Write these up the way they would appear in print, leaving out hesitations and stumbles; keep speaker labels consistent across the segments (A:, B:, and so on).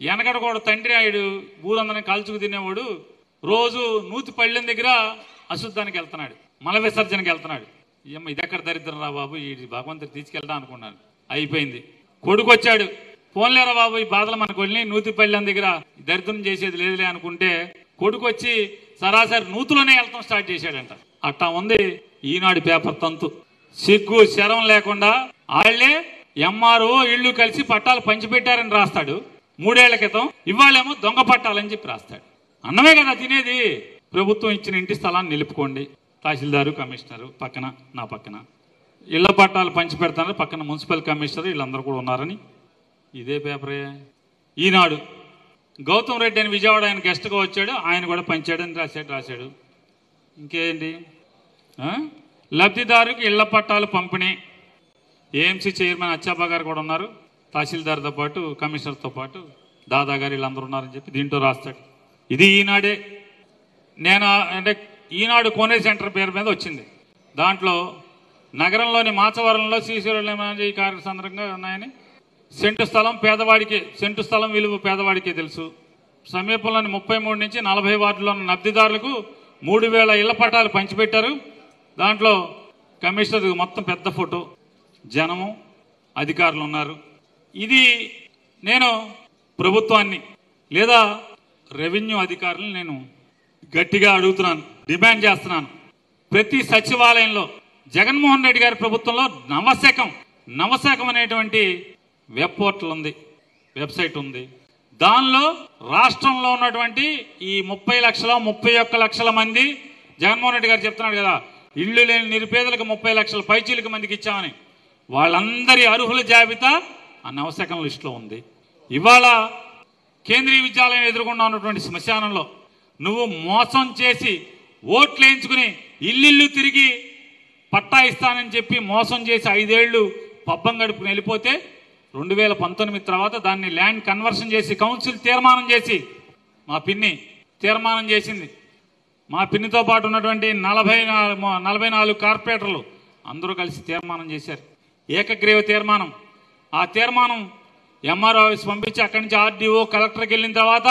A: వెనకడ కూడా తండ్రి ఆయుడు ఊరందరం కాల్చుకు తినేవాడు రోజు నూతి పళ్ళెం దగ్గర అశుద్ధానికి వెళ్తున్నాడు, మల విసర్జనకి వెళ్తున్నాడు. అమ్మ ఇది ఎక్కడ దరిద్రం రా బాబు, ఈ భగవంతుడు తీసుకెళ్తా అనుకున్నాను. అయిపోయింది. కొడుకు వచ్చాడు, పోన్లేరా బాబు ఈ బాధలు మనకు వెళ్ళి నూతి పళ్ళెం దగ్గర దరిద్రం చేసేది లేదులే అనుకుంటే కొడుకు వచ్చి సరాసరి నూతులోనే వెళ్తాం స్టార్ట్ చేశాడంట. అట్టా ఉంది ఈనాడు పేపర్ తంతు. సిగ్గు శరం లేకుండా వాళ్లే ఎంఆర్ఓ ఇళ్లు కలిసి పట్టాలు పంచిపెట్టారని రాస్తాడు 3 ఏళ్ల క్రితం. ఇవాళేమో దొంగ పట్టాలని చెప్పి రాస్తాడు. అన్నమే కదా తినేది. ప్రభుత్వం ఇచ్చిన ఇంటి స్థలాన్ని నిలుపుకోండి, తహసీల్దారు కమిషనరు పక్కన, నా పక్కన ఇళ్ల పట్టాలు పంచిపెడతారు, పక్కన మున్సిపల్ కమిషనర్ వీళ్ళందరూ కూడా ఉన్నారని ఇదే పేపరే. ఈనాడు గౌతమ్ రెడ్డి అని విజయవాడ ఆయన గెస్ట్గా వచ్చాడు, ఆయన కూడా పంచాడని రాశాడు. ఇంకేంటి, లబ్ధిదారుకి ఇళ్ల పట్టాలు పంపిణీ. ఏఎంసీ చైర్మన్ అచ్చాబా గారు కూడా ఉన్నారు, తహసీల్దార్తో పాటు కమిషనర్తో పాటు దాదా గారు వీళ్ళందరూ ఉన్నారని చెప్పి దీంట్లో రాస్తాడు. ఇది ఈనాడే. నేను అంటే ఈనాడు కోనే సెంటర్ పేరు మీద వచ్చింది. దాంట్లో నగరంలోని మాచవరంలో శ్రీశైలం కార్య సందర్భంగా ఉన్నాయని, సెంటు స్థలం పేదవాడికి, సెంటు స్థలం విలువ పేదవాడికే తెలుసు. సమీపంలోని 33 నుంచి 40 వార్డుల్లో ఉన్న లబ్ధిదారులకు 3000 ఇళ్ల పట్టాలు పంచిపెట్టారు. దాంట్లో కమిషనర్ మొత్తం పెద్ద ఫోటో, జనము, అధికారులు ఉన్నారు. ఇది నేను ప్రభుత్వాన్ని లేదా రెవెన్యూ అధికారులను నేను గట్టిగా అడుగుతున్నాను, డిమాండ్ చేస్తున్నాను. ప్రతి సచివాలయంలో జగన్మోహన్ రెడ్డి గారి ప్రభుత్వంలో నవశకం అనేటువంటి వెబ్ పోర్టల్ ఉంది, వెబ్సైట్ ఉంది. దానిలో రాష్ట్రంలో ఉన్నటువంటి ఈ 31 లక్షల మంది, జగన్మోహన్ రెడ్డి గారు చెప్తున్నాడు కదా ఇళ్లు లేని నిరుపేదలకు 30 లక్షల పైచీలకు మందికి ఇచ్చామని, వాళ్ళందరి అర్హుల జాబితా ఆ నవశకం లిస్టులో ఉంది. ఇవాళ కేంద్రీయ విద్యాలయం ఎదుర్కొంటూ ఉన్నటువంటి శ్మశానంలో నువ్వు మోసం చేసి ఓట్లు వేయించుకుని ఇల్లు తిరిగి పట్టా ఇస్తానని చెప్పి మోసం చేసి 5 ఏళ్లు పబ్బం గడుపుకుని వెళ్ళిపోతే 2019 తర్వాత దాన్ని ల్యాండ్ కన్వర్షన్ చేసి కౌన్సిల్ తీర్మానం చేసి, మా పిన్ని తీర్మానం చేసింది, మా పిన్నితో పాటు ఉన్నటువంటి 44 కార్పొరేటర్లు అందరూ కలిసి తీర్మానం చేశారు, ఏకగ్రీవ తీర్మానం. ఆ తీర్మానం ఎంఆర్ఓ ఆఫీస్ పంపించి అక్కడి నుంచి ఆర్డీఓ కలెక్టర్కి వెళ్ళిన తర్వాత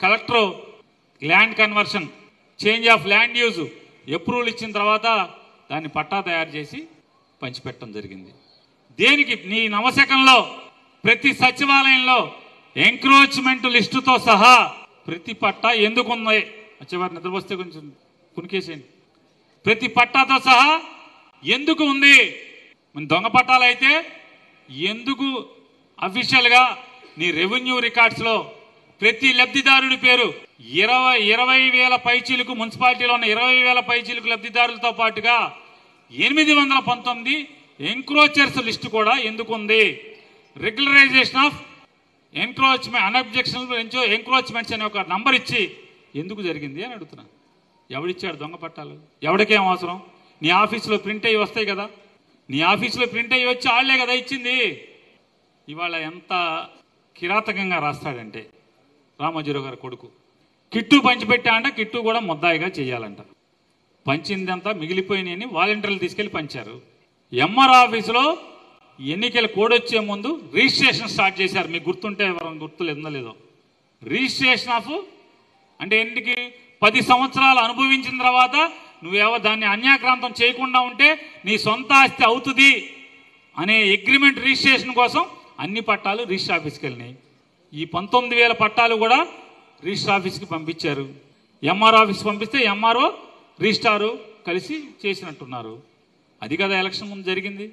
A: collector land conversion, change of land use approval ఇచ్చిన తర్వాత దాన్ని పట్టా తయారు చేసి పంచిపెట్టడం జరిగింది. దేనికి? నీ నవశకంలో ప్రతి సచివాలయంలో ఎంక్రోచ్మెంట్ లిస్టుతో సహా ప్రతి పట్టా ఎందుకు ఉంది? వచ్చేవారు నిద్రపోస్తే కొంచెం కునికేసేయండి. ప్రతి పట్టాతో సహా ఎందుకు ఉంది? మన దొంగ పట్టాలు అయితే ఎందుకు అఫీషియల్గా నీ రెవెన్యూ రికార్డ్స్లో ప్రతి లబ్ధిదారుడి పేరు 20,000 పైచీలకు, మున్సిపాలిటీలో ఉన్న 20,000 పైచీలకు లబ్ధిదారులతో పాటుగా 819 ఎంక్రోచర్స్ లిస్టు కూడా ఎందుకు ఉంది? Regularisation of encroachment unobjectionable encroachments అనే ఒక నంబర్ ఇచ్చి ఎందుకు జరిగింది అని అడుగుతున్నా. ఎవడిచ్చాడు దొంగ పట్టాలు? ఎవడికేం అవసరం? నీ ఆఫీసులో ప్రింట్ అయ్యి వస్తాయి కదా, నీ ఆఫీసులో ప్రింట్ అయ్యి వచ్చి వాళ్లే కదా ఇచ్చింది. ఇవాళ ఎంత కిరాతకంగా రాస్తాడంటే రామోజీరావు గారి కొడుకు కిట్టు పంచిపెట్టా అంట, కిట్టు కూడా ముద్దాయిగా చేయాలంట. పంచిందంతా మిగిలిపోయినాయని వాలంటీర్లు తీసుకెళ్లి పంచారు. ఎంఆర్ ఆఫీసులో ఎన్నికల కోడ్ వచ్చే ముందు రిజిస్ట్రేషన్ స్టార్ట్ చేశారు. మీకు గుర్తుంటే ఎవరైనా గుర్తులేదో లేదో, రిజిస్ట్రేషన్ ఆఫ్ అంటే ఎన్నికి 10 సంవత్సరాలు అనుభవించిన తర్వాత నువ్వేవో దాన్ని అన్యాక్రాంతం చేయకుండా ఉంటే నీ సొంత ఆస్తి అవుతుంది అనే అగ్రిమెంట్ రిజిస్ట్రేషన్ కోసం అన్ని పట్టాలు రిజిస్టర్ ఆఫీస్కి వెళ్ళినాయి. ఈ 19,000 పట్టాలు కూడా రిజిస్టర్ ఆఫీస్కి పంపించారు. ఎంఆర్ ఆఫీస్ పంపిస్తే ఎంఆర్ఓ రిజిస్టారు కలిసి చేసినట్టున్నారు. అది కదా ఎలక్షన్ ముందు జరిగింది.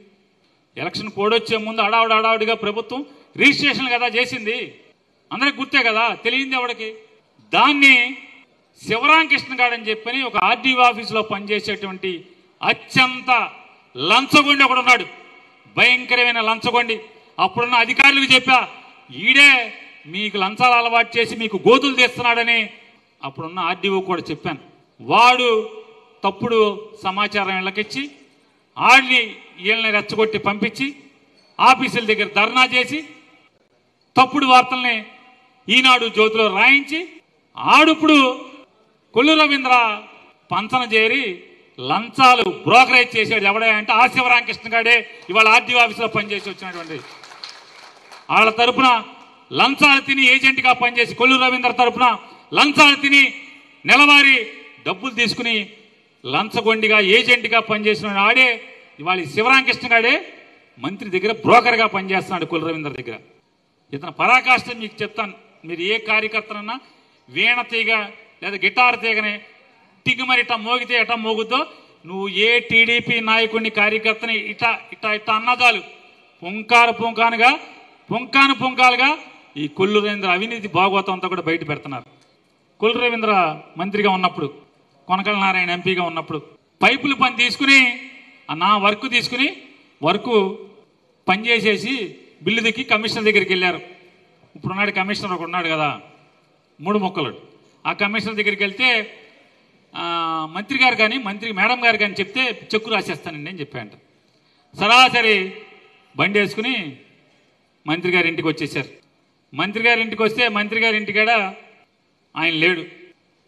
A: ఎలక్షన్ కోడ్ వచ్చే ముందు అడావుడిగా ప్రభుత్వం రిజిస్ట్రేషన్ కదా చేసింది. అందరికి గుర్తే కదా, తెలియంది ఎవడికి? దాన్ని శివరామకృష్ణ గారు అని చెప్పని ఒక ఆర్డీఓ ఆఫీసులో పనిచేసేటువంటి అత్యంత లంచగొండి ఒకడు ఉన్నాడు, భయంకరమైన లంచగొండి. అప్పుడున్న అధికారులకు చెప్పా, ఈడే మీకు లంచాలు అలవాటు చేసి మీకు గోతులు తీస్తున్నాడని అప్పుడున్న ఆర్డీఓ కూడా చెప్పాను. వాడు తప్పుడు సమాచారం ఇళ్ళకిచ్చి వీళ్ళని రెచ్చగొట్టి పంపించి ఆఫీసుల దగ్గర ధర్నా చేసి తప్పుడు వార్తల్ని ఈనాడు జ్యోతిలో రాయించి ఆడుప్పుడు కొల్లు రవీంద్ర పంచన చేరి లంచాలు బ్రోకరేజ్ చేశాడు. ఎవడే అంటే ఆ శివరామకృష్ణ గారే ఇవాళ ఆర్డీఓ ఆఫీసులో పనిచేసి వచ్చినటువంటి వాళ్ళ తరపున లంచాలు తిని ఏజెంట్గా పనిచేసి కొల్లు రవీంద్ర తరఫున లంచాలు తిని నెలవారీ డబ్బులు తీసుకుని లంచగొండిగా ఏజెంట్గా పనిచేసిన ఆడే ఇవాళ శివరామకృష్ణ గాడే మంత్రి దగ్గర బ్రోకర్గా పనిచేస్తున్నాడు కొల్లు రవీంద్ర దగ్గర. ఇతను పరాకాష్ట మీకు చెప్తాను. మీరు ఏ కార్యకర్తనన్నా వీణ తీగ లేదా గిటార్ తీగని టిగ్గుమరి ఇట్లా మోగితే ఎట్లా మోగుద్దో నువ్వు ఏ టీడీపీ నాయకుడిని కార్యకర్తని ఇట్లా ఇట్లా ఇట్లా అన్నదాలు పుంకాలుగా ఈ కొల్లు రవీంద్ర అవినీతి భాగవతం అంతా కూడా బయట పెడుతున్నారు. కొల్లు రవీంద్ర మంత్రిగా ఉన్నప్పుడు, కొనకల నారాయణ ఎంపీగా ఉన్నప్పుడు పైపుల పని తీసుకుని నా వర్క్ తీసుకుని పనిచేసేసి బిల్లు దిక్కి కమిషనర్ దగ్గరికి వెళ్ళారు. ఇప్పుడున్నాడు కమిషనర్ ఒకడు ఉన్నాడు కదా, 3 మొక్కలు. ఆ కమిషనర్ దగ్గరికి వెళ్తే మంత్రి గారు కానీ మేడం గారు కానీ చెప్తే చెక్కు రాసేస్తానండి అని చెప్పాయంట. సరాసరి బండి వేసుకుని మంత్రి గారి ఇంటికి వచ్చేసారు. మంత్రి గారి ఇంటికి వస్తే మంత్రి గారి ఇంటికాడ ఆయన లేడు,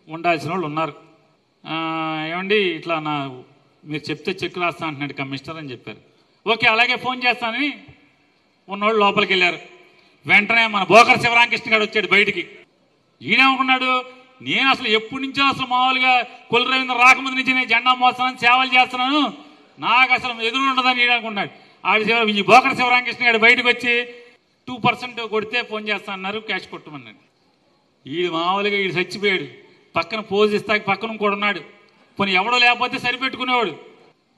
A: ఉండాల్సిన వాళ్ళు ఉన్నారు. ఏమండి ఇట్లా మీరు చెప్తే చెక్కు రాస్తా అంటున్నాడు కమిషనర్ అని చెప్పారు. ఓకే అలాగే ఫోన్ చేస్తానని ఉన్నోళ్ళు లోపలికి వెళ్ళారు. వెంటనే మన బోకర్ శివరామకృష్ణ గారు వచ్చాడు బయటికి. ఈయనేమనుకున్నాడు, నేను అసలు ఎప్పటి నుంచో అసలు మామూలుగా కొల్లు రవీంద్ర రాకముందు నుంచి నేను జెండా మోస్తున్నాను, సేవలు చేస్తున్నాను, నాకు అసలు ఎదురు ఉండదని ఈయన అనుకున్నాడు. ఈ బోకర్ శివరామకృష్ణ గారు బయటకు వచ్చి 2% కొడితే ఫోన్ చేస్తా అన్నారు, క్యాష్ కొట్టమన్నాడు. ఈడు మామూలుగా ఈడు చచ్చిపోయాడు. పక్కన పోజ్ ఇస్తాక పక్కన కూడా ఉన్నాడు. పోనీ ఎవడో లేకపోతే సరిపెట్టుకునేవాడు.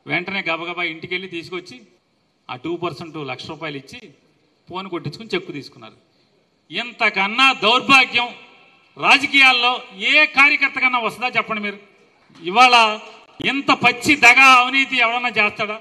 A: వెంటనే గబగబా ఇంటికి వెళ్ళి తీసుకొచ్చి ఆ 2% ₹1,00,000 ఇచ్చి ఫోన్ కొట్టించుకుని చెక్కు తీసుకున్నారు. ఇంతకన్నా దౌర్భాగ్యం రాజకీయాల్లో ఏ కార్యకర్త కన్నా వస్తుందా చెప్పండి మీరు? ఇవాళ ఇంత పచ్చి దగా అవినీతి ఎవడన్నా చేస్తాడా?